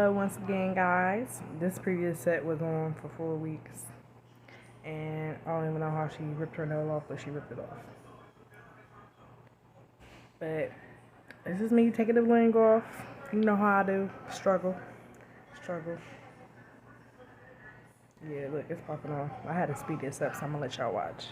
Hello once again, guys. This previous set was on for 4 weeks, and I don't even know how she ripped her nail off, but she ripped it off. But this is me taking the bling off. You know how I do. Struggle. Yeah, look, it's popping off. I had to speed this up, so I'm gonna let y'all watch.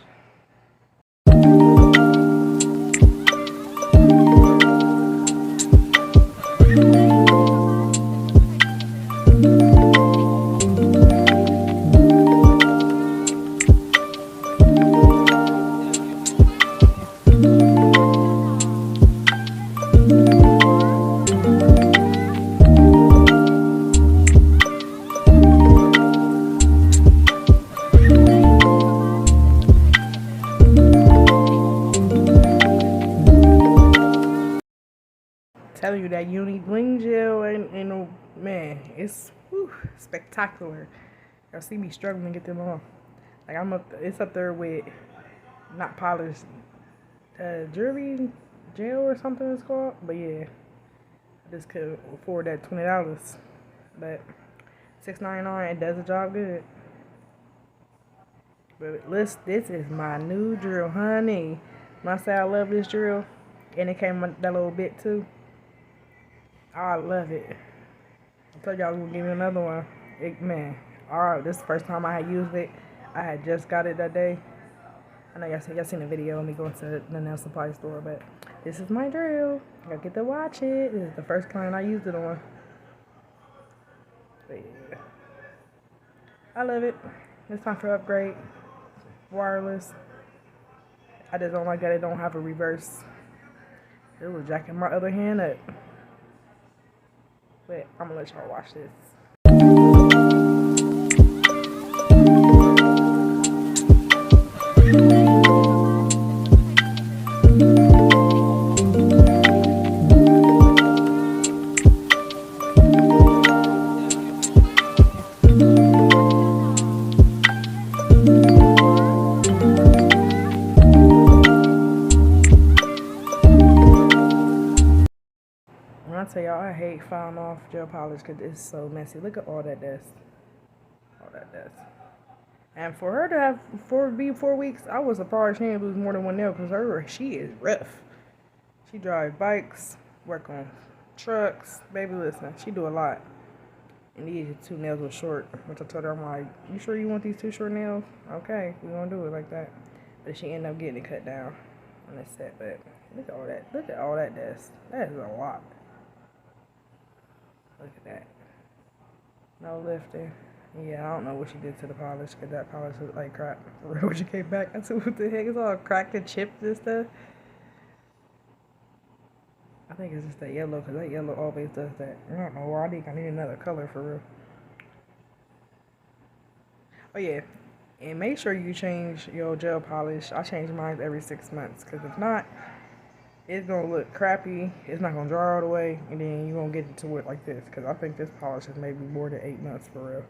Telling you that Uni Bling Gel and man, it's spectacular. Y'all see me struggling to get them off. Like it's up there with not polished jewelry gel or something it's called. But yeah, I just couldn't afford that $20. But $6.99, it does the job good. But this is my new drill, honey. When I say I love this drill, and it came with that little bit too. I love it. I told you I was gonna give you another one. Alright, this is the first time I had used it. I had just got it that day. I know y'all seen the video of me going to the nail supply store, but this is my drill. Y'all get to watch it. This is the first client I used it on. But yeah, I love it. It's time for upgrade. Wireless. I just don't like that it don't have a reverse. It was jacking my other hand up. But I'm gonna let y'all watch this. When I tell y'all I hate filing off gel polish because it's so messy. Look at all that dust. And for her to have 4 weeks, I was surprised she didn't lose more than one nail because she is rough. She drives bikes, work on trucks. Baby, listen, she do a lot. And these 2 nails were short, which I told her, I'm like, you sure you want these 2 short nails? Okay, we're gonna do it like that. But she ended up getting it cut down on that set. But look at all that dust. That is a lot. Look at that. No lifting. Yeah, I don't know what she did to the polish because that polish was like crap. For real, when she came back, I said, what the heck? It's all cracked and chipped and stuff. I think it's just that yellow because that yellow always does that. I don't know why. I think I need another color for real. Oh yeah, and make sure you change your gel polish. I change mine every 6 months because if not, it's gonna look crappy. It's not gonna dry all the way, and then you're gonna get into it like this. Because I think this polish is maybe more than 8 months for real.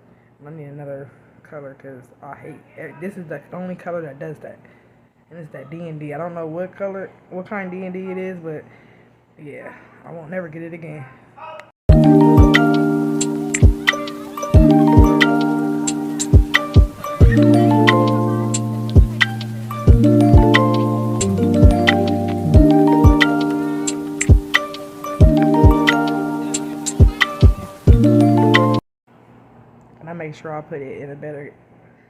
I need another color because I hate this is the only color that does that, and it's that D&D. I don't know what kind of D&D it is, but yeah, I won't never get it again. And I make sure I put it in a better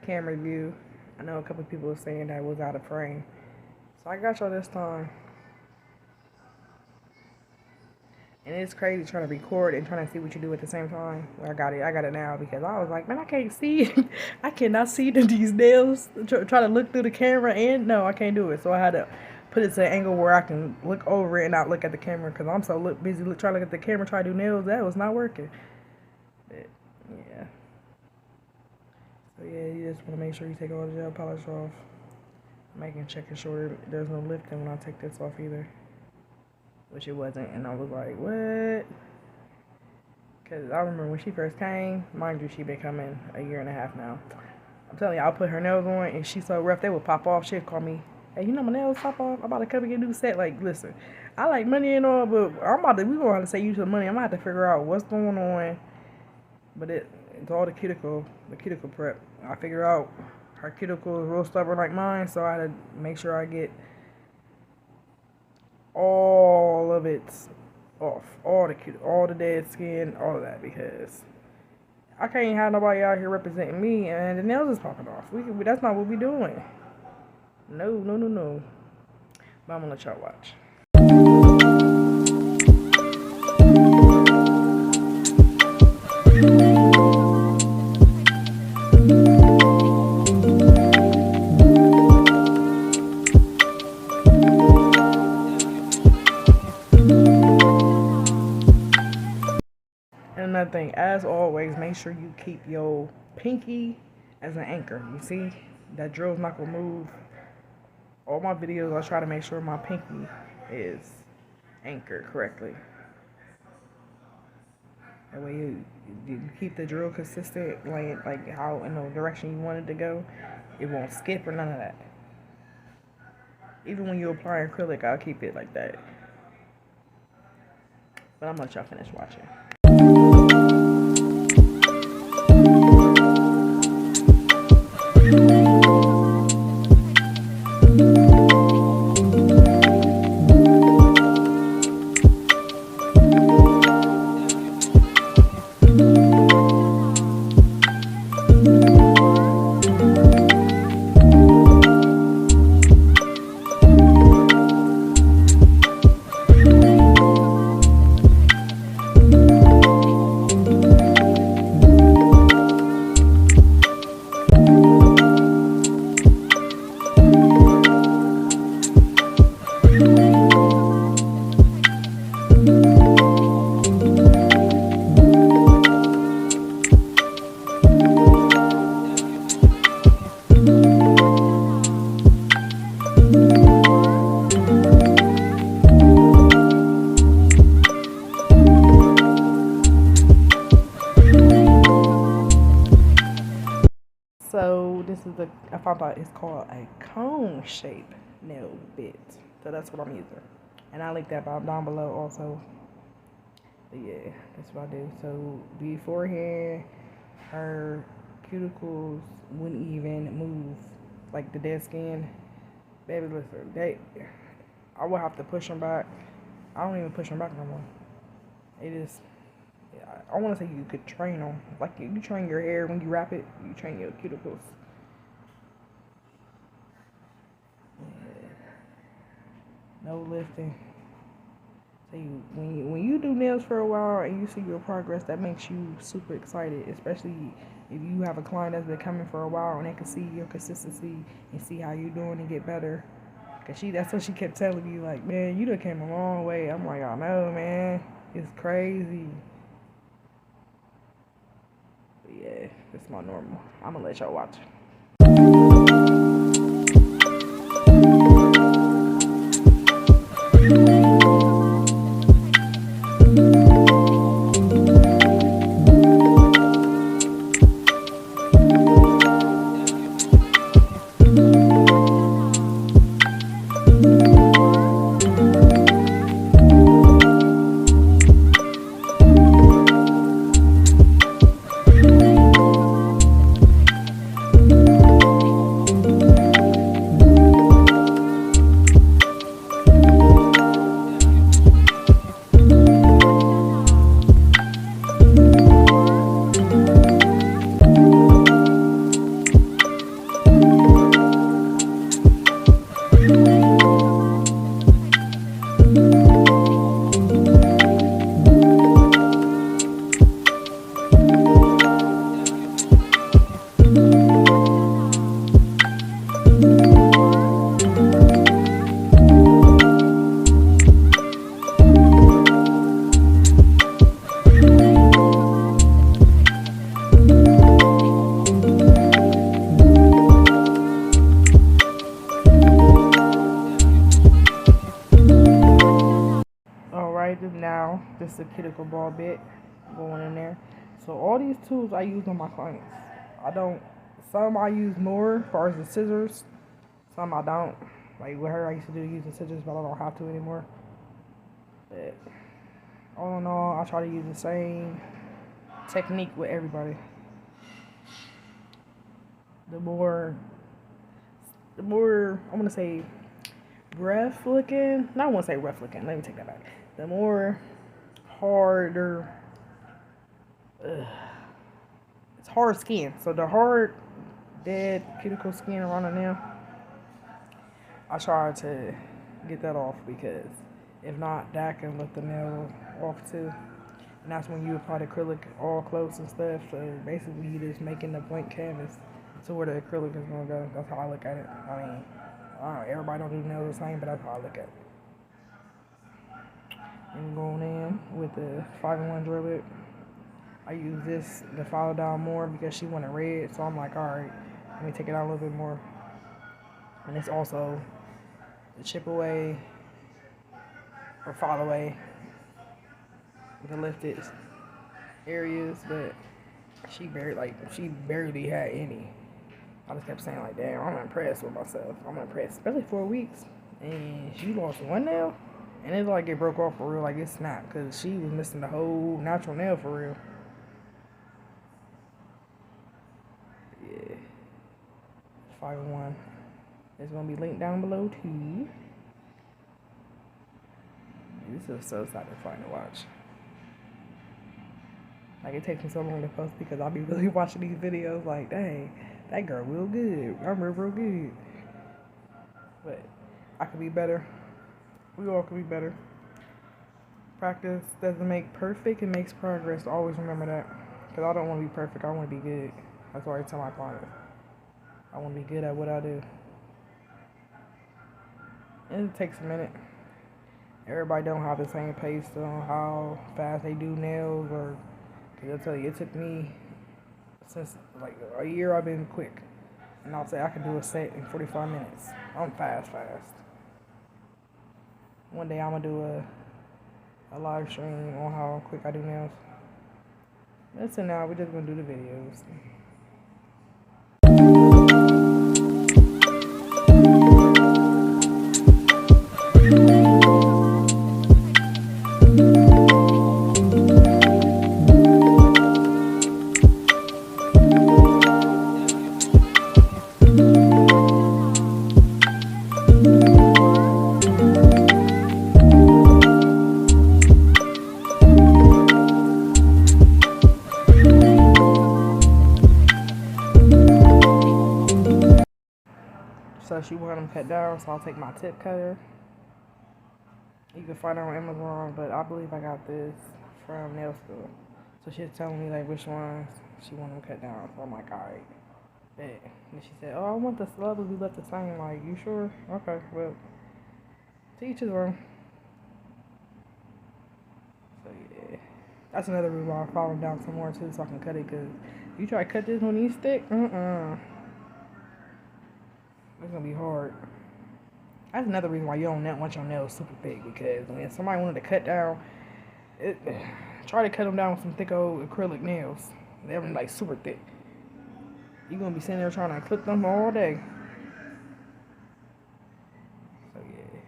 camera view. I know a couple people were saying that it was out of frame. So I got y'all this time. And it's crazy trying to record and trying to see what you do at the same time. Well, I got it now because I was like, man, I can't see. I cannot see these nails. Try to look through the camera and no, I can't do it. So I had to put it to an angle where I can look over it and not look at the camera because I'm so busy trying to look at the camera, try to do nails. That was not working. But, yeah. So yeah, you just want to make sure you take all the gel polish off. Making checking sure there's no lifting when I take this off either. Which it wasn't, and I was like, what? Because I remember when she first came, mind you, she been coming a year and a half now. I'm telling you, I'll put her nails on, and she's so rough, they would pop off. She'd call me, hey, you know my nails pop off? I'm about to come and get a new set. Like, listen, I like money and all, but we gonna have to say you some money. I'm gonna have to figure out what's going on But it's all the cuticle prep. I figure out her cuticle is real stubborn like mine, so I had to make sure I get all of it off, all the dead skin, all of that, because I can't have nobody out here representing me and the nails is popping off. That's not what we doing. No, no, no, no. But I'm gonna let y'all watch. And another thing, as always, make sure you keep your pinky as an anchor. You see, that drill's not gonna move. All my videos, I try to make sure my pinky is anchored correctly. That way you keep the drill consistent, like how in the direction you want it to go. It won't skip or none of that. Even when you apply acrylic, I'll keep it like that. But I'm gonna let y'all finish watching. So this is I found out it's called a cone shape nail bit. So that's what I'm using. And I link that down below also. But yeah, that's what I do. So beforehand, her cuticles wouldn't even move like the dead skin. Baby, listen, I will have to push them back. I don't even push them back no more. It is, I want to say you could train them. Like you train your hair when you wrap it, you train your cuticles. No lifting. So when you do nails for a while and you see your progress, that makes you super excited, especially if you have a client that's been coming for a while and they can see your consistency and see how you're doing and get better. Cause that's what she kept telling me, like, man, you done came a long way. I'm like, I know, man, it's crazy. But yeah, that's my normal. I'm gonna let y'all watch. Now this is a cuticle ball bit going in there. So all these tools I use on my clients. Some I use more as far as the scissors, some I don't. Like with her I used to use the scissors, but I don't have to anymore. But all in all, I try to use the same technique with everybody. The more I want to say rough looking. No, I won't say rough looking. Let me take that back. The more harder, it's hard skin. So the hard, dead cuticle skin around the nail, I try to get that off because if not, that can let the nail off too. And that's when you apply the acrylic all close and stuff. So basically, you're just making the blank canvas to where the acrylic is gonna go. That's how I look at it. I mean, everybody don't do nails the same, but that's how I look at it. And going in with the 5-in-1 drill bit. I use this to follow down more because she wanted red, so I'm like, alright, let me take it out a little bit more. And it's also the chip away or follow away, the lifted areas, but she barely had any. I just kept saying like, damn, I'm impressed with myself. I'm impressed, especially 4 weeks. And she lost one nail, and it's like it broke off for real, like it snapped, because she was missing the whole natural nail for real. Yeah. 5-in-1. It's going to be linked down below too. This is so satisfying to watch. Like, it takes me so long to post because I'll be really watching these videos like, dang, that girl real good. I'm real good. But I could be better. We all could be better. Practice doesn't make perfect, it makes progress. Always remember that. Because I don't want to be perfect, I want to be good. That's what I tell my clients. I want to be good at what I do. And it takes a minute. Everybody don't have the same pace on how fast they do nails, or because I'll tell you, it took me since like a year. I've been quick, and I'll say I can do a set in 45 minutes. I'm fast. One day I'm gonna do a live stream on how quick I do nails. That's it. Now we're just gonna do the videos. So she wanted them cut down, so I'll take my tip cutter. You can find it on Amazon, but I believe I got this from nail school. So she's telling me like which ones she wanted them cut down. So I'm like, alright, bet. And she said, oh, I want the levels we left the same. Like, you sure? Okay, well, to each his own. So yeah, that's another reason why I follow down some more too, so I can cut it. Cause you try to cut this when these thick, it's gonna be hard. That's another reason why you don't want your nails super thick, because when somebody wanted to cut down, try to cut them down with some thick old acrylic nails. They're like super thick. You're gonna be sitting there trying to clip them all day. So yeah.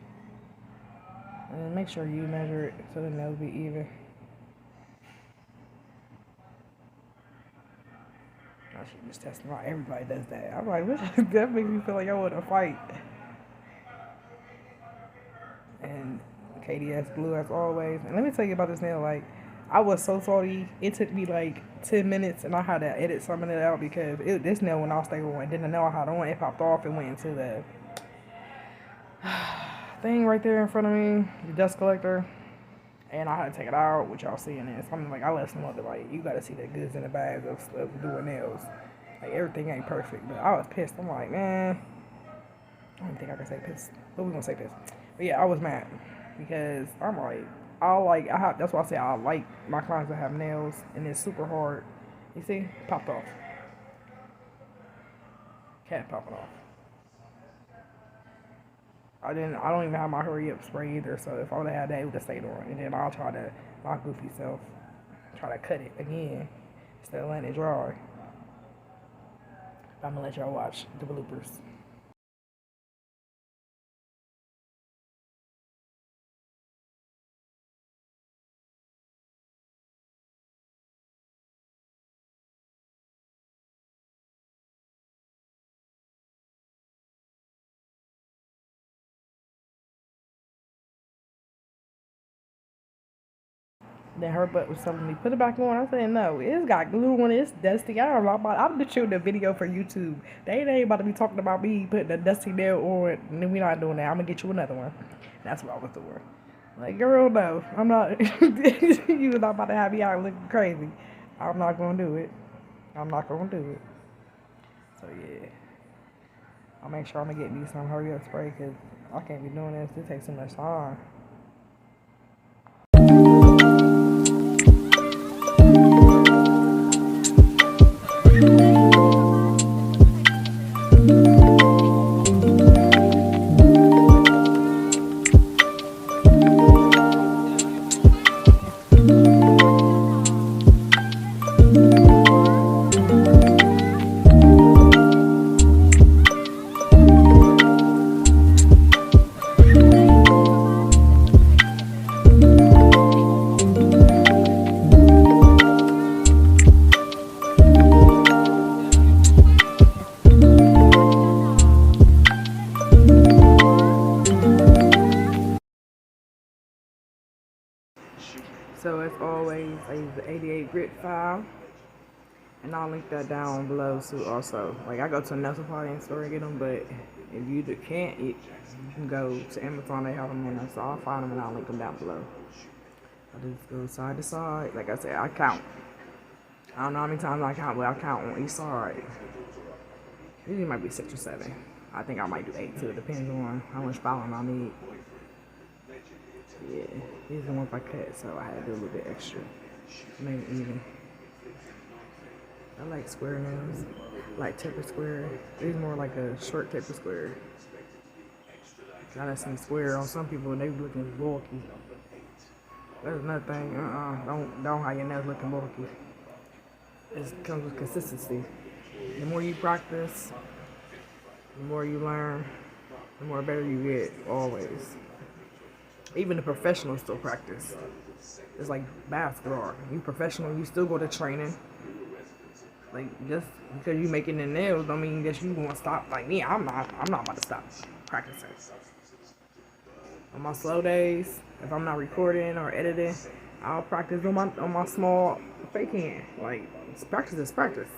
And make sure you measure it so the nails be even. I should just test them out. Everybody does that. I'm like, that makes me feel like I want to fight. And KDS glue as always. And let me tell you about this nail. Like, I was so salty. It took me like 10 minutes, and I had to edit some of it out because this nail when I was stable one. Then the nail I had on, it popped off and went into the thing right there in front of me, the dust collector. And I had to take it out, which y'all seeing this. I'm like, I let some other, like, you gotta see the goods and the bads of doing nails. Like, everything ain't perfect, but I was pissed. I'm like, man, I don't think I can say pissed, but we gonna say pissed. But yeah, I was mad because I'm like, that's why I say I like my clients to have nails, and it's super hard. You see, popped off. Cat popping off. I don't even have my hurry up spray either, so if I would have had that, it would have stayed on. And then I'll try to, my goofy self, try to cut it again instead of letting it dry. I'm gonna let y'all watch the bloopers. Then her butt was telling me, put it back on. I said, no, it's got glue on it. It's dusty. I'm just shooting a video for YouTube. They ain't about to be talking about me putting a dusty nail on. And then we not doing that. I'm going to get you another one. That's what I was doing. Like, girl, no. I'm not. You're not about to have me out looking crazy. I'm not going to do it. I'm not going to do it. So, yeah. I'll make sure I'm going to get me some hurry up spray because I can't be doing this. This takes so much time. So as always, I use the 88 grit file, and I'll link that down below too. Also, like I go to a nail supply store and get them, but if you can't, you can go to Amazon. They have them in there, so I'll find them and I'll link them down below. I just go side to side. Like I said, I count. I don't know how many times I count, but I count on each side. Usually might be 6 or 7. I think I might do 8 too. It depends on how much filing I need. Yeah, these are the ones I cut, so I had to do a little bit extra. Make it even. I like square nails, like taper square. These more like a short taper square. I done seen square on some people and they be looking bulky. That's another thing. Don't have your nails looking bulky. It comes with consistency. The more you practice, the more you learn, the more better you get. Always. Even the professionals still practice. It's like basketball. You professional, you still go to training. Like just because you making the nails don't mean that you won't stop. Like me, I'm not about to stop practicing. On my slow days, if I'm not recording or editing, I'll practice on my small fake hand. Like practice is practice.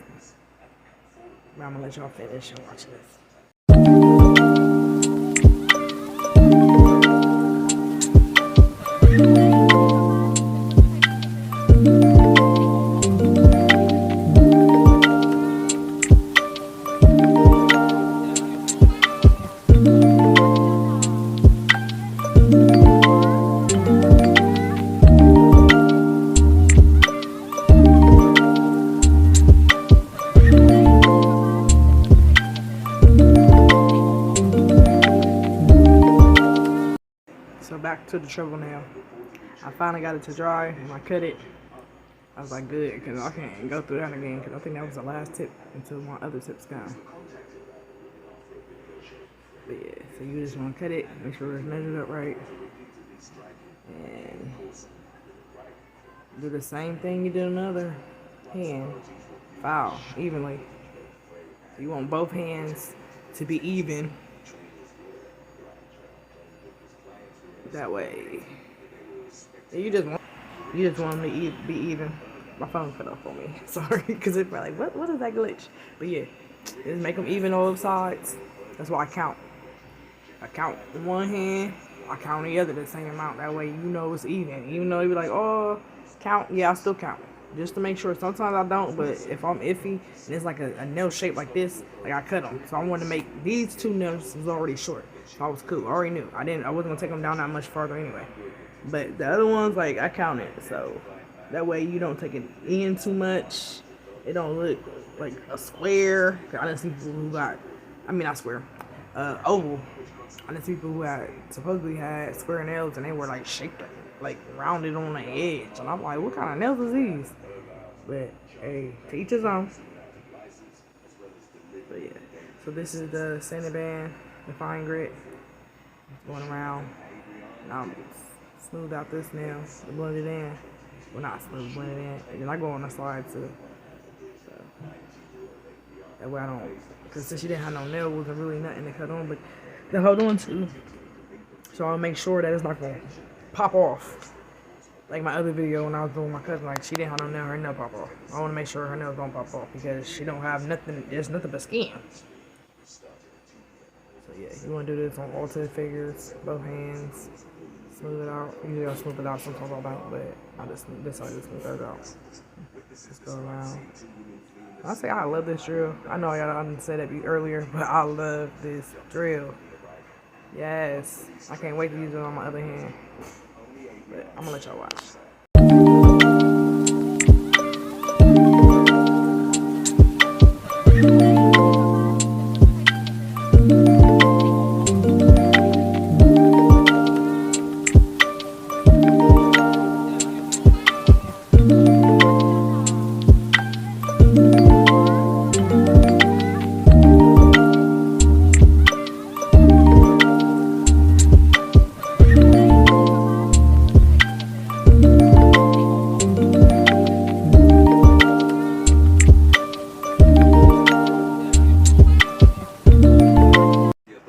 But I'm gonna let y'all finish and watch this. So back to the treble nail. I finally got it to dry and I cut it. I was like, good, because I can't go through that again because I think that was the last tip until my other tips gone. But yeah, so you just want to cut it, make sure it's measured up right. And do the same thing you did another hand. File evenly. So you want both hands to be even. That way, you just want them to be even. My phone cut off on me. Sorry, because it's like, what is that glitch? But yeah, just make them even on both sides. That's why I count. I count one hand, I count the other the same amount. That way you know it's even. Even though you be like, oh, count. Yeah, I still count. Just to make sure. Sometimes I don't, but if I'm iffy and it's like a nail shape like this, like I cut them. So I wanted to make these two nails was already short. So I was cool. I already knew. I wasn't gonna take them down that much farther anyway. But the other ones, like I counted. So that way you don't take it in too much. It don't look like a square. I done see people who got, not square, oval. I done see people who supposedly had square nails and they were like shaped like rounded on the edge. And I'm like, what kind of nails is these? But hey, to each his own. But yeah, so this is the sanding band, the fine grit. It's going around. Now I'm smooth out this nail, blend it in. Well, not smooth, blend it in. And then I go on the side too. So that way I don't, because since she didn't have no nail, wasn't really nothing to cut on, but to hold on to. So I'll make sure that it's not going to pop off. Like my other video when I was doing my cousin, like she didn't have no nail, her nail pop off. I want to make sure her nails don't pop off because she don't have nothing. There's nothing but skin. So yeah, you want to do this on all 10 fingers, both hands. Smooth it out. Usually I'll smooth it out, sometimes I don't, but I just decide to smooth it out. Just go around. I say I love this drill. I know I didn't say that earlier, but I love this drill. Yes, I can't wait to use it on my other hand. But I'm gonna let y'all watch.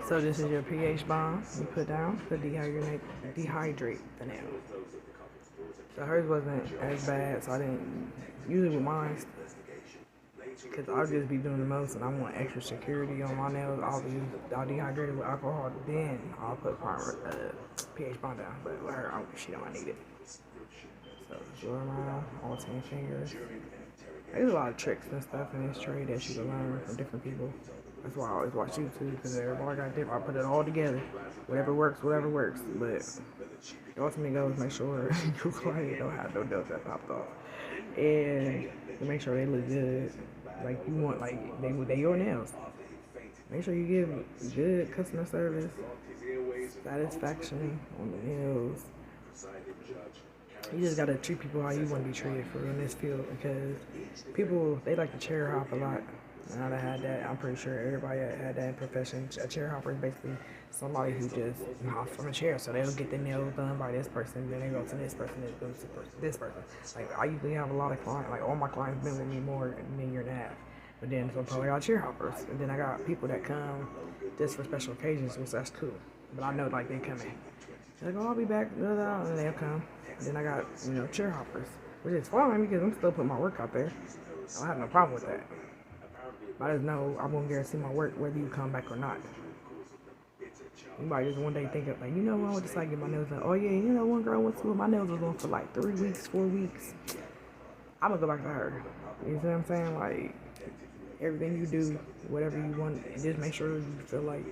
So this is your pH bomb you put down to dehydrate the nail. So hers wasn't as bad, so I didn't usually with mine because I'll just be doing the most and I want extra security on my nails. I'll dehydrate it with alcohol, then I'll put pH bomb down. But with her, she don't need it. So go around all 10 fingers. There's a lot of tricks and stuff in this trade that you can learn from different people. That's why I always watch YouTube, because everybody got different. I put it all together. Whatever works, whatever works. But the ultimate goal is make sure your client don't have no nails that popped off. And to make sure they look good. Like you want, like, they your nails. Make sure you give good customer service, satisfaction on the nails. You just gotta treat people how you want to be treated for in this field, because people, they like to chair hop a lot. Now that I had that, I'm pretty sure everybody had that in profession. A chair hopper is basically somebody who just hops from a chair, so they'll get their nails done by this person, then they go to this person, then go to this person. Like I usually have a lot of clients, like all my clients been with me more than a year and a half. But then some probably got chair hoppers, and then I got people that come just for special occasions, which that's cool. But I know like they come in, they're like, oh, I'll be back, and they'll come. And then I got, chair hoppers, which is fine because I'm still putting my work out there. I don't have no problem with that. I just know I won't guarantee my work whether you come back or not. You might just one day think of, like, I want to just like get my nails done. Oh yeah, one girl went to my nails was on for like 3 weeks, 4 weeks. I'm gonna go back to her. You see what I'm saying? Like, everything you do, whatever you want, just make sure you feel like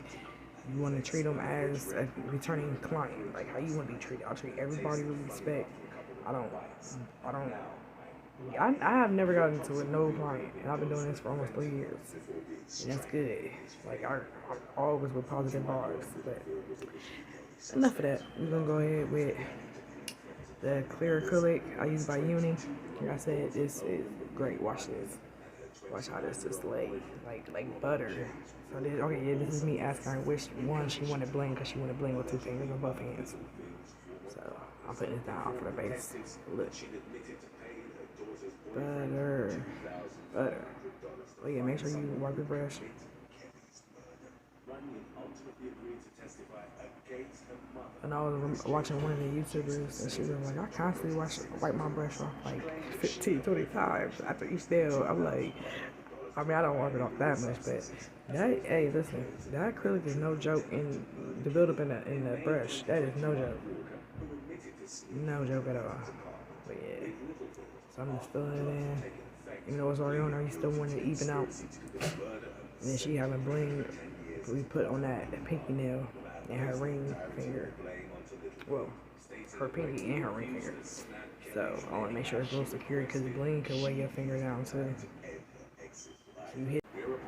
you want to treat them as a returning client, like how you want to be treated. I treat everybody with respect. I have never gotten into with no client, and I've been doing this for almost 3 years, and that's good. Like I'm always with positive vibes. But enough of that. We're gonna go ahead with the clear acrylic I use by Uni. Like I said, this is great. Watch this. Watch how this just like butter. So this is me asking her which one she wanted bling, because she wanted bling with 2 fingers on both hands. So I'm putting this down for the base. Look. Butter. Oh yeah, make sure you wipe your brush. And I was watching one of the YouTubers, and she was like, I constantly wipe my brush off like 15, 20 times after each nail. I'm like, I don't wipe it off that much, but hey, listen, that acrylic is no joke, and the buildup in the brush, that is no joke. No joke at all. But yeah, so I'm just filling it in. Even though it's already on there, you still want it to even out. And then she having bling we put on that pinky nail and her ring finger. Well, her pinky and her ring finger. So I want to make sure it's real secure, because the bling can weigh your finger down too. So you hit,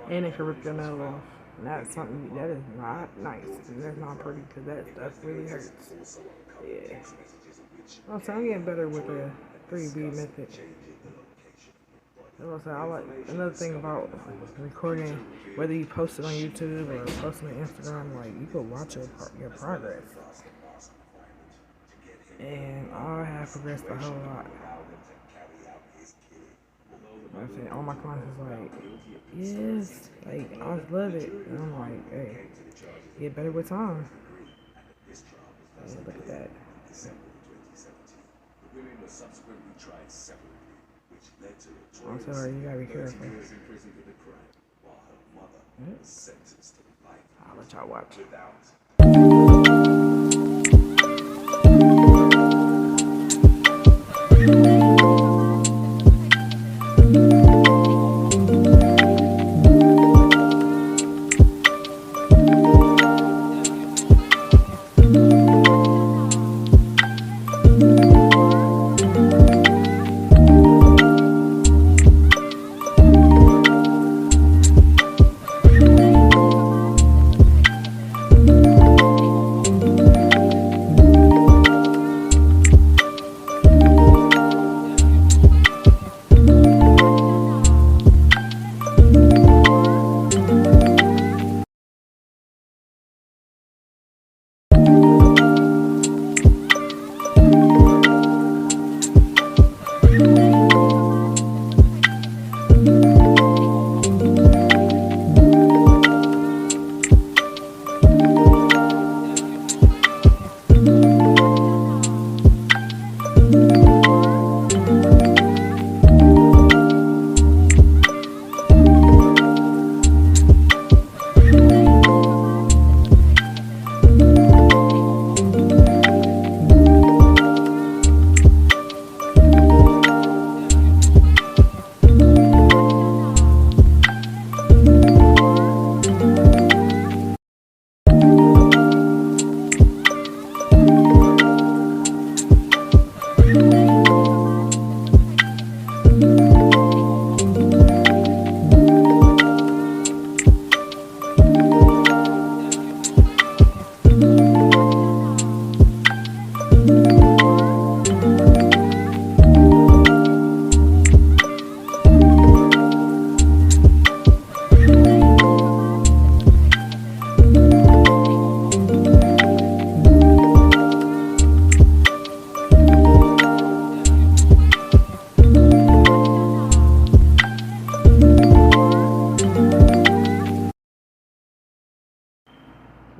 and it can rip your nail off. And that's something that is not nice, and that's not pretty, because that really hurts. Yeah. Also, I'm getting better with the 3B method. I like another thing about recording, whether you post it on YouTube or post it on Instagram, like you can watch your progress. And I have progressed a whole lot. I'm saying all my clients is like, yes, like I just love it, and I'm like, hey, get better with time. And look at that. subsequently tried separately, which led to I'm sorry, you gotta be careful. years in prison for the crime, while her mother was sentenced to life I'll let y'all watch. without.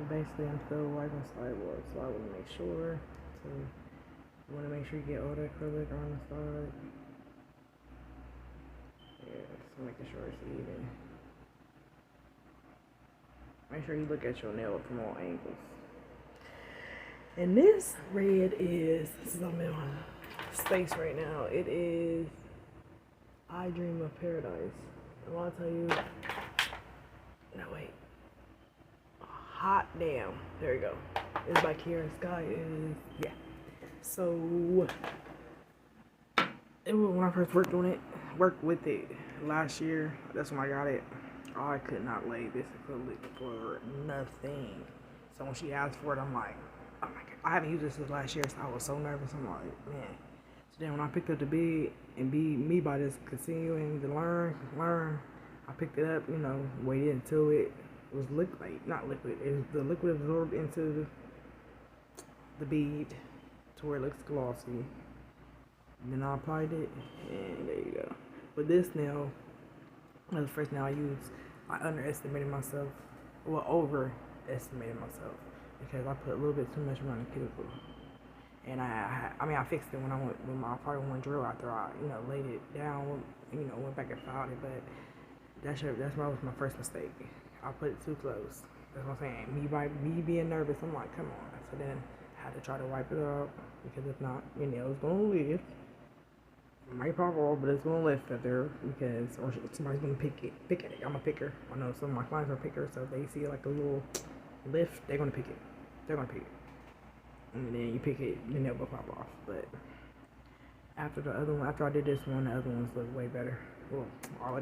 Basically, I'm still wiping sidewalks, so I want to make sure. So you want to make sure you get all that acrylic on the side. Yeah, just making sure it's even. Make sure you look at your nail from all angles. And this red is, I'm in space right now. It is I Dream of Paradise. I want to tell you, no wait. Hot damn. There you go. It's by Kiara Sky. Yeah. So when I first worked with it last year, that's when I got it. I could not lay this acrylic for nothing. So when she asked for it, I'm like, oh my god. I haven't used this since last year, so I was so nervous. I'm like, man. So then when I picked up the bid and be me by just continuing to learn, I picked it up, waited until it was not liquid. It was the liquid absorbed into the bead to where it looks glossy. And then I applied it, and there you go. But this nail, that was the first nail I used. I underestimated myself, well, overestimated myself, because I put a little bit too much around the cuticle. And I fixed it when I went with my part one drill after I, laid it down, went back and filed it. But that's was my first mistake. I put it too close. That's what I'm saying. Me being nervous, I'm like, come on. So then I had to try to wipe it up, because if not, your nail's gonna lift. It might pop off, but it's gonna lift up there, or somebody's gonna pick it. I'm a picker. I know some of my clients are pickers, so if they see like a little lift, they're gonna pick it. And then you pick it, the nail will pop off. But after I did this one, the other ones look way better. Well,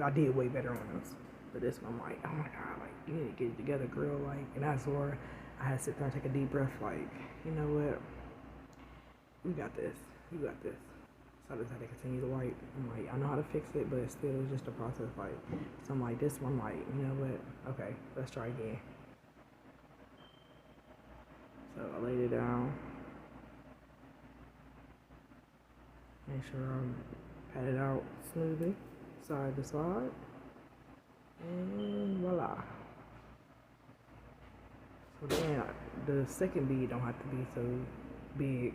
I did way better on those. But this one, I'm like, oh my god, like, you need to get it together, girl. Like, and that's where I had to sit there and take a deep breath, like, you know what? You got this. So I just had to continue to wipe. I'm like, I know how to fix it, but it's still just a process. Like, so I'm like, this one, like, you know what? Okay, let's try again. So I laid it down. Make sure I pat it out smoothly, side to side. And voila. So then the second bead don't have to be so big.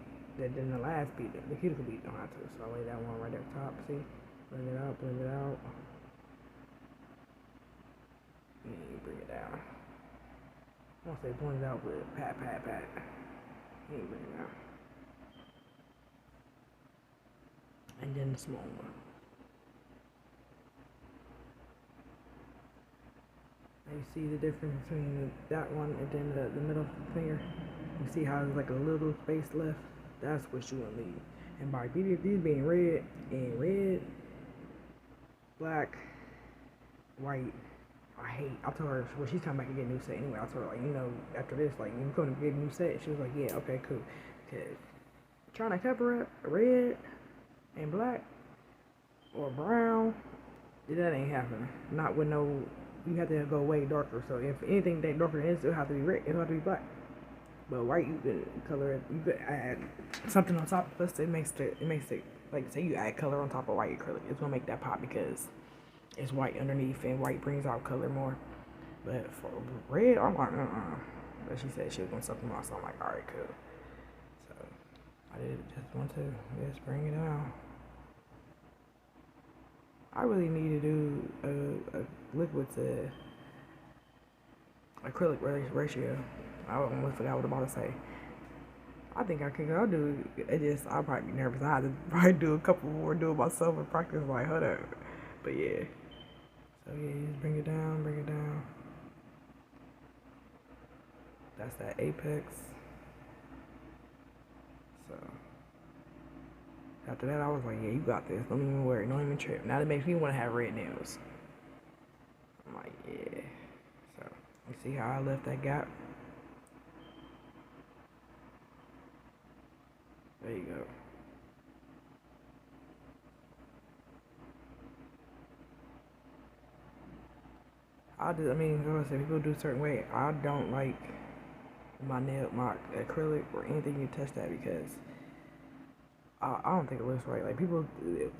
then the last bead, the cuticle bead don't have to. So I lay that one right up top. See, blend it out, blend it out. And you bring it down. I won't say blend it out, but pat, pat, pat. And you bring it down. And then the small one. And you see the difference between that one and then the middle finger. You see how there's like a little space left? That's what you want to leave. And by these being red and red, black, white, I told her, well, she's coming back to get a new set anyway. I told her, like, you know, after this, like, you coming to get a new set? She was like, yeah, okay, cool. Because trying to cover up red and black or brown, that ain't happening. Not with no, you have to go way darker. So if anything that darker than this, it'll have to be red, it'll have to be black. But white, you could color it, you could add something on top. Plus, it makes it, like, say you add color on top of white acrylic, it's gonna make that pop because it's white underneath, and white brings out color more. But for red, I'm like, But she said she was gonna something else, so I'm like, alright, cool. So I did just want to just bring it down. I really need to do a liquid to acrylic ratio. I almost forgot what I'm about to say. I think I can. I'll do it. I'll probably be nervous. I have to probably do a couple more, do it myself and practice. Like, hold up. But yeah. So yeah, you just bring it down, bring it down. That's that apex. So after that, I was like, yeah, you got this. Don't even worry. Don't even trip. Now it makes me want to have red nails. I'm like, yeah. So you see how I left that gap? There you go. I mean, like I said, people do a certain way. I don't like my acrylic or anything you touch that because I don't think it looks right. Like people,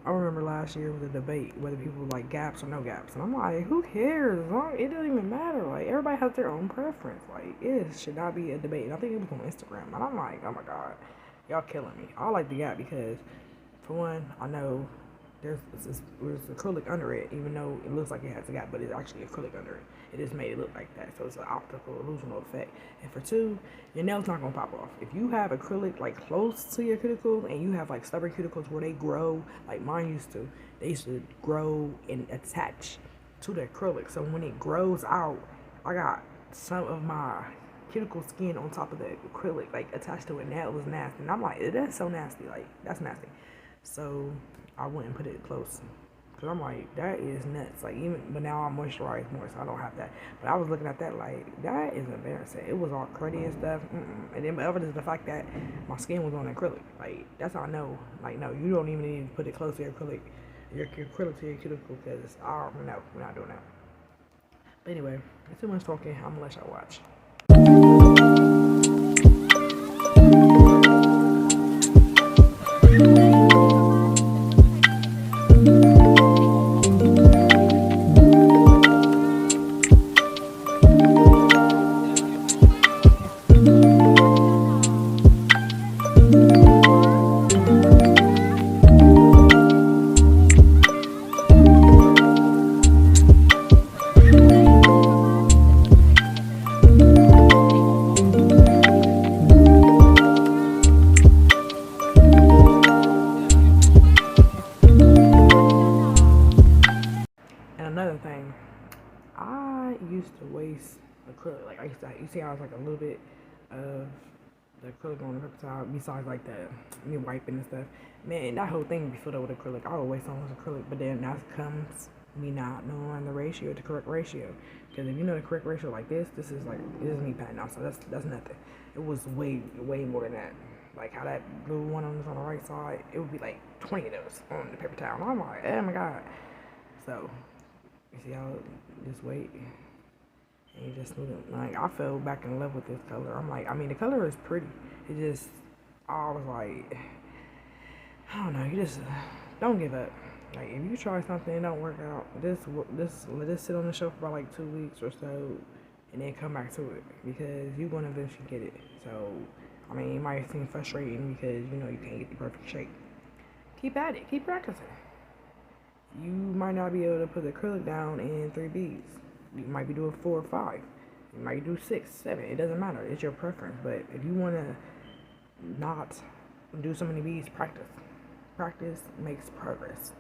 I remember last year was a debate whether people like gaps or no gaps, and I'm like, who cares? It doesn't even matter. Like everybody has their own preference. Like it should not be a debate. And I think it was on Instagram, and I'm like, oh my god, y'all killing me. I like the gap because, for one, I know there's acrylic under it, even though it looks like it has a gap, but it's actually acrylic under it. It just made it look like that, so it's an optical illusional effect. And for two, your nail's not gonna pop off. If you have acrylic like close to your cuticle, and you have like stubborn cuticles where they grow, like mine used to, they used to grow and attach to the acrylic. So when it grows out, I got some of my cuticle skin on top of the acrylic, like attached to it, and that was nasty. And I'm like, that's so nasty, like that's nasty. So I wouldn't put it close. Cause I'm like, that is nuts. Like but now I moisturize more, so I don't have that. But I was looking at that like, that is embarrassing. It was all cruddy and stuff. And then, but other than the fact that my skin was on acrylic, like that's how I know. Like, no, you don't even need to put it close to your acrylic to your cuticle, because no, we're not doing that. But anyway, it's too much talking. I'm gonna let y'all watch. Another thing, I used to waste acrylic. Like you see, I was like a little bit of the acrylic on the paper towel, besides like me wiping and stuff. Man, that whole thing be filled up with acrylic. I would waste so much acrylic, but then that comes me not knowing the correct ratio. Because if you know the correct ratio, like this is me patting out, so that's nothing. It was way more than that. Like how that blue one on the right side, it would be like 20 of those on the paper towel. And I'm like, oh my god. So you see how just wait, and you just like I fell back in love with this color. I'm like, I mean, the color is pretty. It just, I was like, I don't know. You just don't give up. Like if you try something and don't work out, let this sit on the shelf for about like 2 weeks or so, and then come back to it because you're gonna eventually get it. So I mean, it might seem frustrating because you know you can't get the perfect shape. Keep at it. Keep practicing. You might not be able to put the acrylic down in 3 beads. You might be doing 4 or 5. You might do 6, 7. It doesn't matter. It's your preference. But if you want to not do so many beads, practice. Practice makes progress.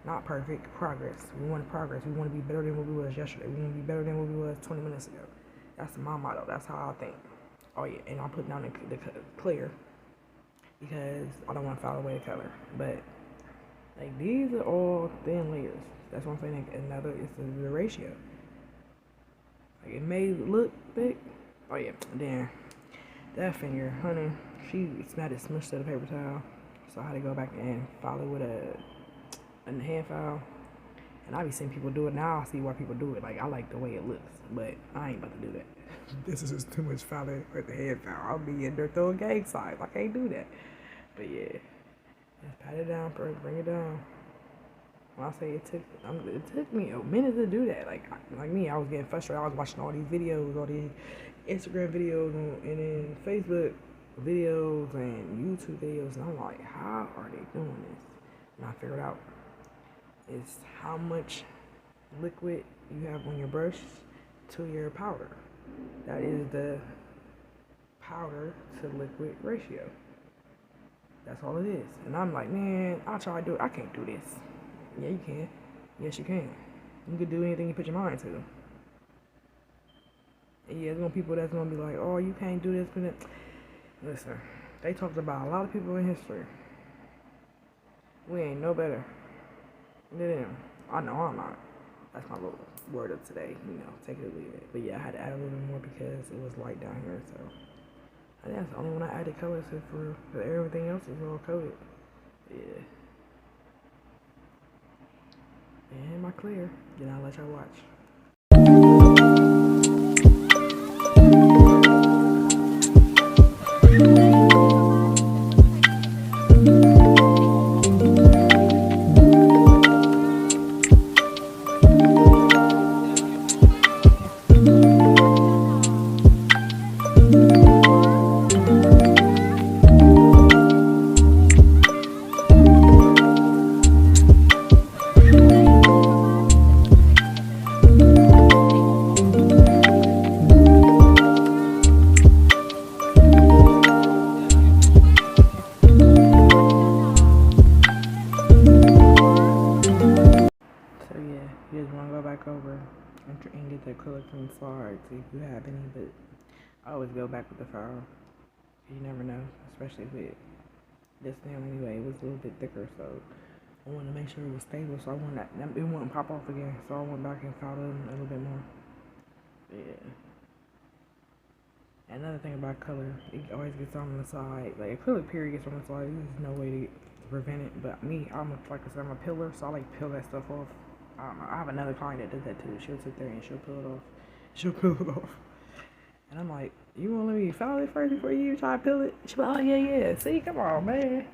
Not perfect, progress. We want progress. We want to be better than what we was yesterday. We want to be better than what we was 20 minutes ago. That's my motto. That's how I think. Oh yeah, and I'll put down the clear because I don't want to foul away the color. But like these are all thin layers. That's what I'm saying. Like, another is the ratio. Like it may look thick. Oh yeah, damn. That finger, honey, she had it smushed to the paper towel. So I had to go back and file it with a hand file. And I be seeing people do it now. I see why people do it. Like I like the way it looks, but I ain't about to do that. This is just too much filing with the hand file. I'll be in there throwing gang signs. I can't do that. But yeah, just pat it down first, bring it down. When I say it took me a minute to do that. Like me, I was getting frustrated. I was watching all these videos, all these Instagram videos, and then Facebook videos and YouTube videos, and I'm like, how are they doing this? And I figured out is how much liquid you have on your brush to your powder. That is the powder to liquid ratio. That's all it is. And I'm like, man, I'll try to do it. I can't do this. Yeah, you can. Yes, you can. You can do anything you put your mind to. And yeah, there's gonna be people that's gonna be like, oh, you can't do this. Listen, they talked about a lot of people in history. We ain't no better than them. I know I'm not. That's my little word of today. You know, take it or leave it. But yeah, I had to add a little bit more because it was light down here. So I think that's the only one I added colors to for everything else is all coated. Yeah. And my clear. Then I'll let y'all watch. Over and get the acrylic from the slide, see if you have any, but I always go back with the file. You never know, especially with this down anyway. It was a little bit thicker, so I wanted to make sure it was stable, so I wanted that it wouldn't pop off again, so I went back and filed it a little bit more. Yeah. Another thing about color, it always gets on the side. Like acrylic period gets on the side. There's no way to prevent it, but me, like I said, I'm a pillar, so I like to peel that stuff off. I don't know. I have another client that does that too. She'll sit there and she'll peel it off. She'll peel it off. And I'm like, you want to let me file it first before you try to peel it? She's like, oh, yeah. See, come on, man.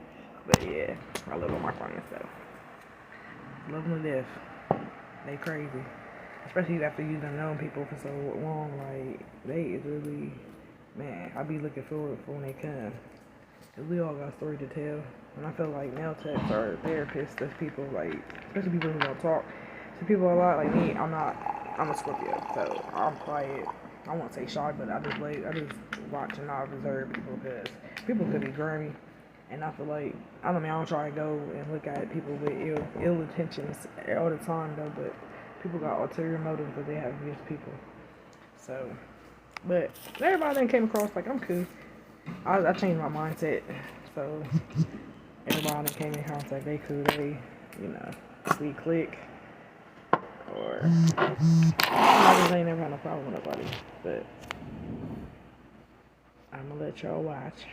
But yeah, I love all my clients, though. Love them to death. They crazy. Especially after you've known people for so long. Like, they is really, man, I be looking forward for when they come. Because we all got a story to tell. And I feel like nail techs or therapists, there's people like, especially people who don't talk. So people a lot like me, I'm a Scorpio, so I'm quiet. I won't say shy, but I just watch and not observe people because people could be grimy. And I feel like, I don't try to go and look at people with ill intentions all the time though, but people got ulterior motives that they have against people. So, but everybody that came across, like, I'm cool. I changed my mindset, so everybody that came in contact, they cool, they, you know, we click. Or I just ain't never had no problem with nobody, but I'm gonna let y'all watch.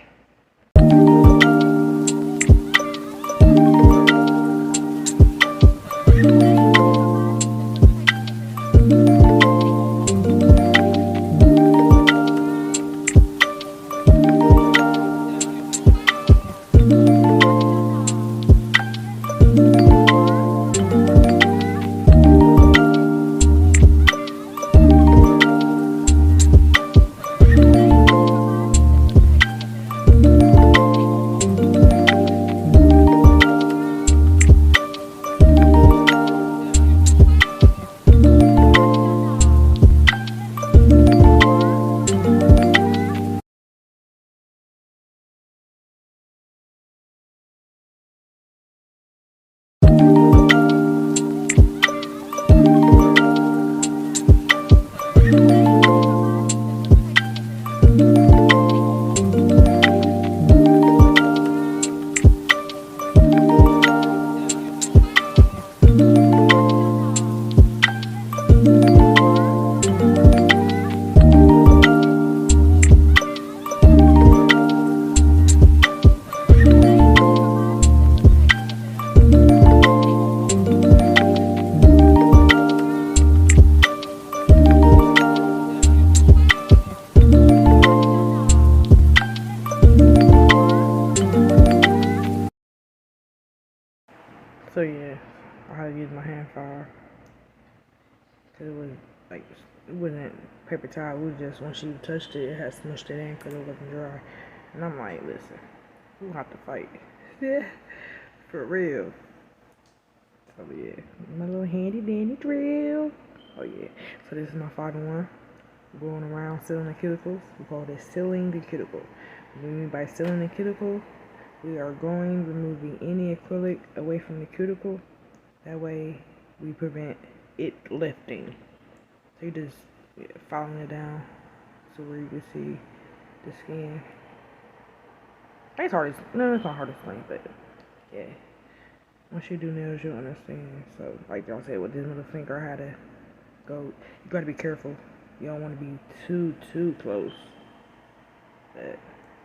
So yeah, I had to use my hand file because it was like it wasn't paper towel. It was just once you touched it, it had smushed it in because it wasn't dry. And I'm like, listen, we'll have to fight. Yeah, for real. So yeah, my little handy dandy drill. Oh yeah. So this is my 5-in-1. Going around sealing the cuticles. We call this sealing the cuticle. What we mean by sealing the cuticle, we are removing any acrylic away from the cuticle. That way we prevent it lifting. So you just following it down so where you can see the skin. It's hard to, no, it's not hard to explain, but yeah. Once you do nails, you'll understand. So like y'all said with this middle finger, I had to go, you gotta be careful. You don't want to be too close. But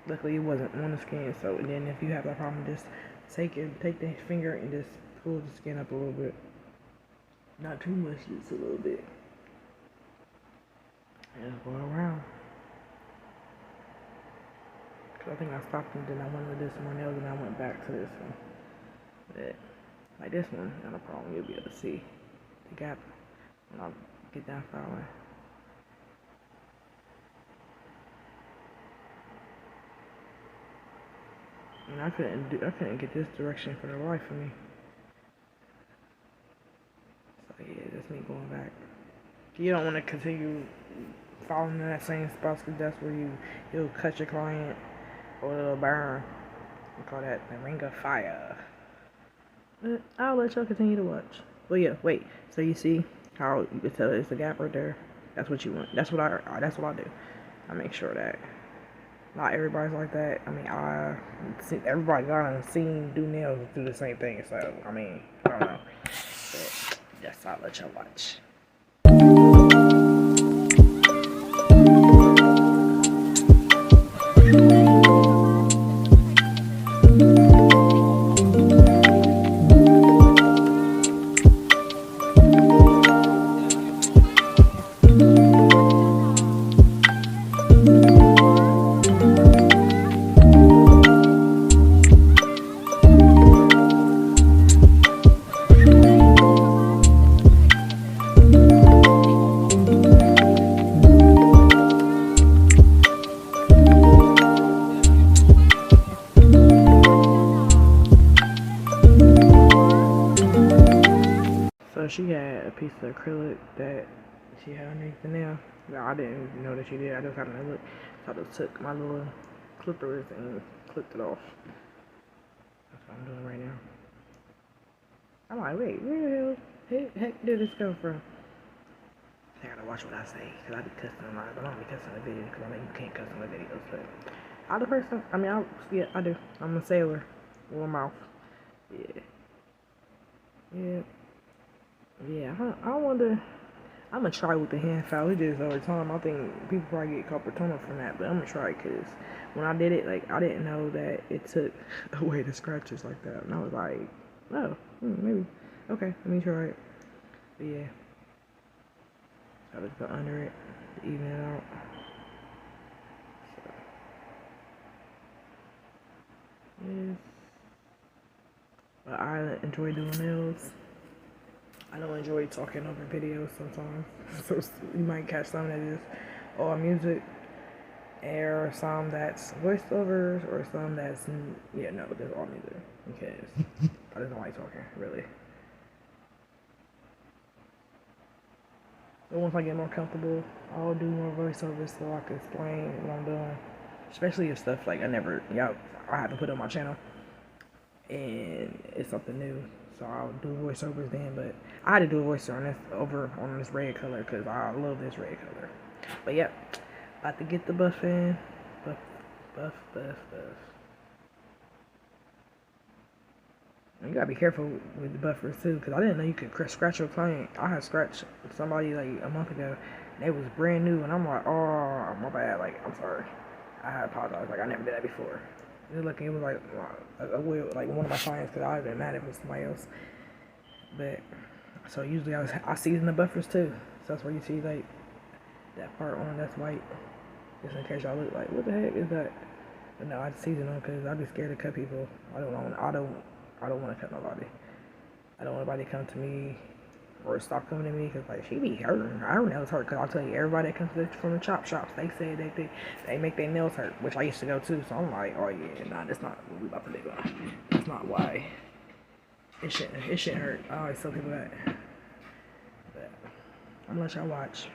luckily it wasn't on the skin. So and then if you have that problem, just take the finger and just pull the skin up a little bit. Not too much, just a little bit. And go around. Cause I think I stopped and then I went with this more nails and I went back to this one. But like this one, not a problem. You'll be able to see the gap when I get down filing. And I couldn't get this direction for the life of me. So yeah, that's me going back. You don't want to continue following in that same spot because that's where you'll cut your client or it'll burn. We call that the ring of fire. But I'll let y'all continue to watch. Well yeah, wait. So you see how you can tell it's a gap right there? That's what you want. That's what I do. I make sure that not everybody's like that. I mean, everybody that I've seen do nails do the same thing. So, I mean, I don't know. But yes, I'll let y'all watch. So she had a piece of acrylic that she had underneath the nail. No, I didn't know that she did. I just happened to look. So I just took my little clippers and clipped it off. That's what I'm doing right now. I'm like, wait, where the heck did this come from? I gotta watch what I say, because I be cussing a lot, but I don't be cussing the video, because I know you can't cuss in the videos, but I'm the person, yeah, I do. I'm a sailor with a mouth. Yeah. Yeah. Yeah, I wonder. I'm gonna try with the hand file. We did this all the time. I think people probably get carpal tunnel from that, but I'm gonna try because when I did it, like I didn't know that it took away the scratches like that, and I was like, oh, maybe. Okay, let me try it. But yeah, I just go under it to even it out. So, yes. But I enjoy doing nails. I don't enjoy talking over videos sometimes, so you might catch some that is all music, or some that's voiceovers, or some that's, yeah, no, there's all music, because I just don't like talking, really. But once I get more comfortable, I'll do more voiceovers so I can explain what I'm doing, especially if stuff like I have to put on my channel, and it's something new. So I'll do voiceovers then, but I had to do a voiceover on this red color because I love this red color. But yep, about to get the buff in. Buff. You gotta be careful with the buffers too, because I didn't know you could scratch your client. I had scratched somebody like a month ago, and it was brand new, and I'm like, oh, my bad. Like, I'm sorry. I apologize. Like, I never did that before. It was like like one of my clients, because I would have been mad if it was somebody else. But so usually I season the buffers too. So that's where you see like that part on that's white, just in case y'all look like, what the heck is that? But no, I season them because I'd be scared to cut people. I don't want to cut nobody. I don't want nobody to come to me or stop coming to me because like she be hurting. Her nails hurt because I'll tell you, everybody that comes from the chop shops, they say they make their nails hurt, which I used to go to. So I'm like, oh yeah, nah, that's not what we about to do. That's not why. It shouldn't hurt. I always tell people that. But I'm gonna let y'all watch.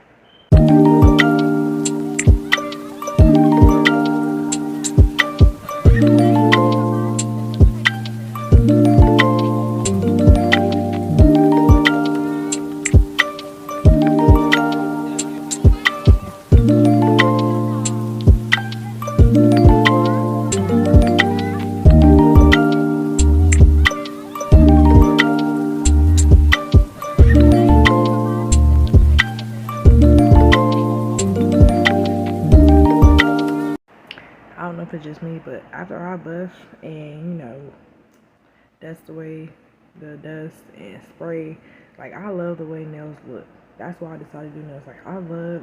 I don't know if it's just me, but after I buff and dust away the dust and spray, like I love the way nails look. That's why I decided to do nails. Like I love,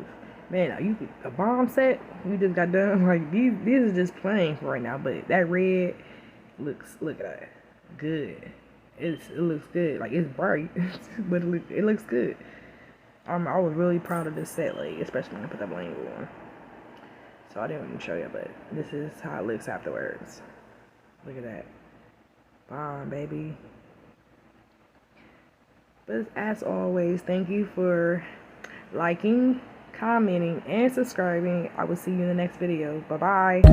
man, a bomb set you just got done. Like these is just plain for right now, but that red look at that, good. It looks good. Like it's bright, but it looks good. I was really proud of this set, like especially when I put that bling on. So I didn't even show you, but this is how it looks afterwards. Look at that. Bomb, baby. But as always, thank you for liking, commenting, and subscribing. I will see you in the next video. Bye-bye.